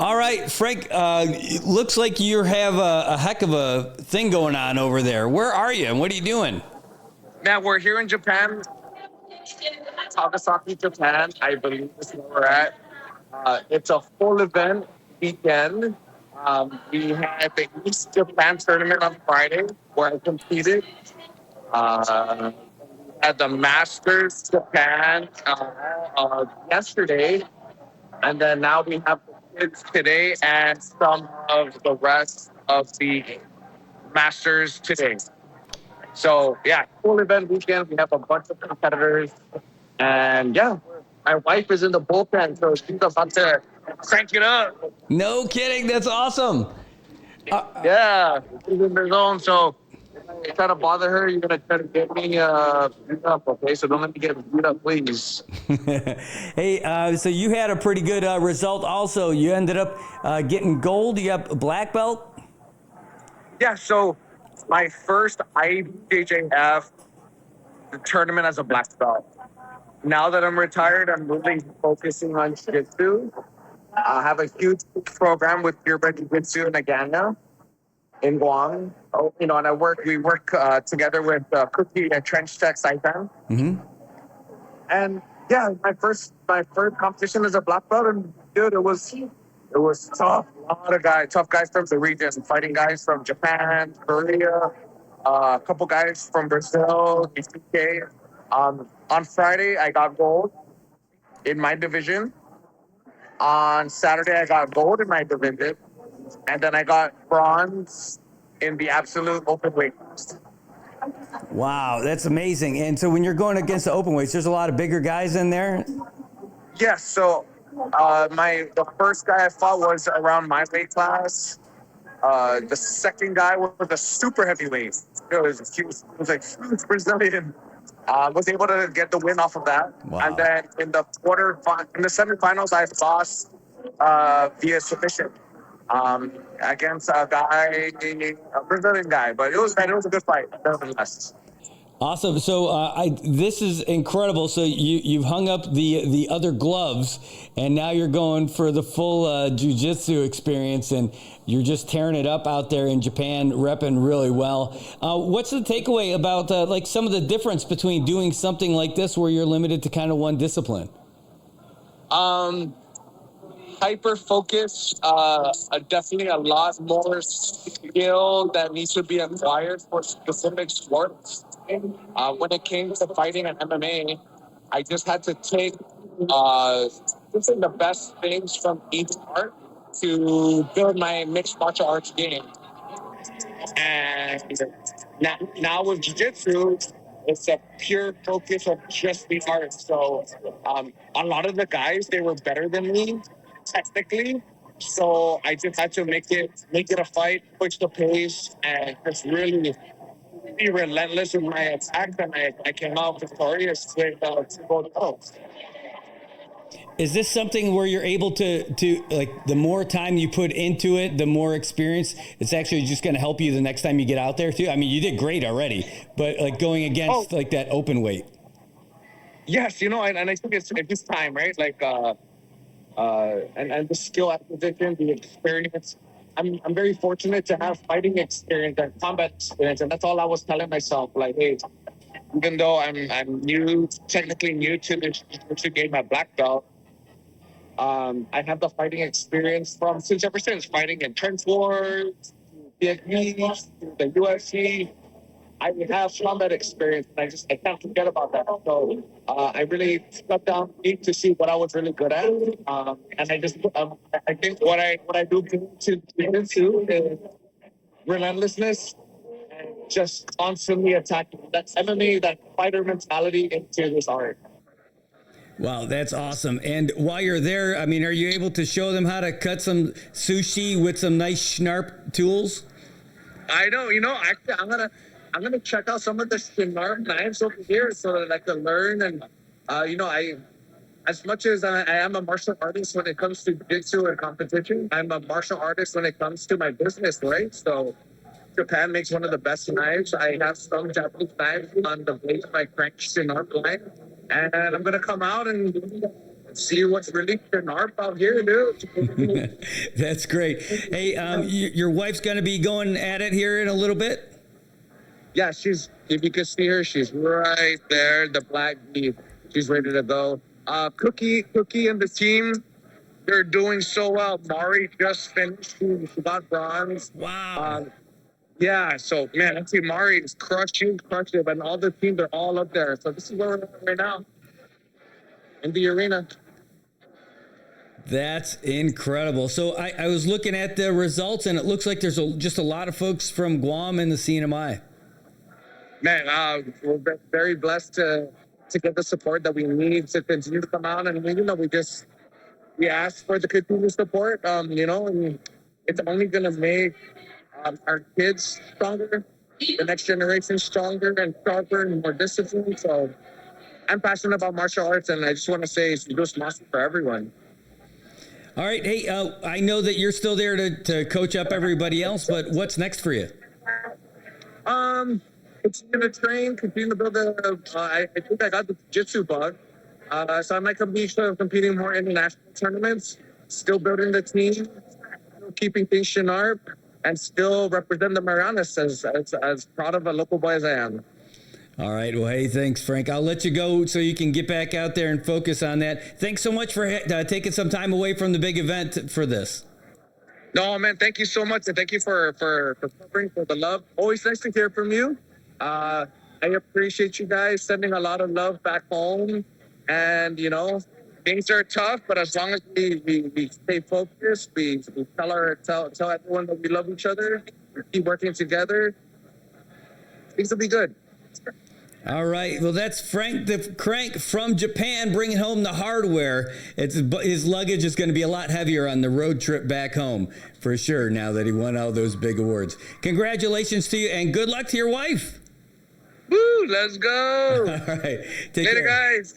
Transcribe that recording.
All right, Frank, it looks like you have a heck of a thing going on over there. Where are you and what are you doing? Man, we're here in Japan, Takasaki, Japan. I believe is where we're at. It's a full event weekend. We had the East Japan tournament on Friday where I competed. Uh, at the Masters Japan yesterday, and then now we have the kids today and some of the rest of the Masters today. So yeah, full event weekend. We have a bunch of competitors, and yeah, my wife is in the bullpen, so she's about to crank it up. No kidding, that's awesome. Yeah, she's in the zone. So if I try to bother her, you're gonna try to get me beat up. Okay, so don't let me get beat up, please. Hey, so you had a pretty good result also. You ended up getting gold. You got a black belt. Yeah. So my first IBJJF tournament as a black belt. Now that I'm retired, I'm really focusing on Jiu-Jitsu. I have a huge program with purebred Jiu-Jitsu in Nagana in Guam. Oh, and we work together with Cookie and Trench Tech Saipan. Mm-hmm. And yeah, my first competition as a black belt, and dude, it was tough. A lot of tough guys from the region, fighting guys from Japan, Korea, a couple guys from Brazil, the UK. On Friday, I got gold in my division. On Saturday, I got gold in my division, and then I got bronze in the absolute open weight. Wow, that's amazing. And so when you're going against the open weights, there's a lot of bigger guys in there. Yes, so the first guy I fought was around my weight class. The second guy was a super heavyweight. He was like huge Brazilian. Was able to get the win off of that. Wow. And then in the semifinals, I lost via submission against a Brazilian guy. But it was a good fight, nevertheless. Awesome. So this is incredible. So you've hung up the other gloves, and now you're going for the full jiu-jitsu experience, and you're just tearing it up out there in Japan, repping really well. What's the takeaway about like some of the difference between doing something like this where you're limited to kind of one discipline? Hyper focus, definitely a lot more skill that needs to be acquired for specific sports. When it came to fighting and MMA, I just had to take the best things from each art to build my mixed martial arts game. And now with jiu-jitsu, it's a pure focus of just the art. So a lot of the guys, they were better than me technically. So I just had to make it a fight, push the pace, and just really be relentless with my attacks, and I came out victorious with 2 gold medals. Is this something where you're able to like the more time you put into it, the more experience, it's actually just going to help you the next time you get out there too? I mean, you did great already, but like going against like that open weight. Yes, and I think it's time, right? Like, and the skill acquisition, the experience. I'm very fortunate to have fighting experience and combat experience, and that's all I was telling myself. Like, hey, even though I'm technically new to this game at black belt, I have the fighting experience ever since fighting in trench wars, PFPs, the UFC. I have combat experience, and I can't forget about that. So I really stepped down deep to see what I was really good at, and I think what I do to jiu-jitsu is relentlessness and just constantly attacking. That's MMA, that fighter mentality into this art. Wow, that's awesome. And while you're there, I mean, are you able to show them how to cut some sushi with some nice Schnarp tools? I know, actually, I'm gonna check out some of the Schnarp knives over here so that I can learn. And as much as I am a martial artist when it comes to jiu-jitsu and competition, I'm a martial artist when it comes to my business, right? So Japan makes one of the best knives. I have some Japanese knives on the blade of my French Schnarp line, and I'm gonna come out and see what's really turning up out here, dude. That's great. Hey, your wife's going to be going at it here in a little bit? Yeah, if you could see her, she's right there, the black beef. She's ready to go. Cookie and the team, they're doing so well. Mari just finished. She got bronze. Wow. Yeah, so, man, I see Mari is crushing, and all the teams are all up there. So this is where we're at right now in the arena. That's incredible. So I was looking at the results, and it looks like there's just a lot of folks from Guam in the CNMI. Man, we're very blessed to get the support that we need to continue to come out. And, we ask for the continued support, and it's only going to make our kids stronger, the next generation stronger and sharper and more disciplined. So I'm passionate about martial arts, and I just want to say it's just massive for everyone. All right. Hey, I know that you're still there to coach up everybody else, but what's next for you? It's going to train, continue to build I think I got the jiu-jitsu bug. So I might be competing more international tournaments, still building the team, still keeping things sharp, and still represent the Marianas as proud of a local boy as I am. All right. Well, hey, thanks, Frank. I'll let you go so you can get back out there and focus on that. Thanks so much for taking some time away from the big event for this. No, man, thank you so much. And thank you for covering, for the love. Always nice to hear from you. I appreciate you guys sending a lot of love back home. And, things are tough, but as long as we stay focused, we tell everyone that we love each other, we keep working together, things will be good. All right. Well, that's Frank the Crank from Japan bringing home the hardware. His luggage is going to be a lot heavier on the road trip back home for sure now that he won all those big awards. Congratulations to you and good luck to your wife. Woo, let's go. All right. Take Later, care. guys.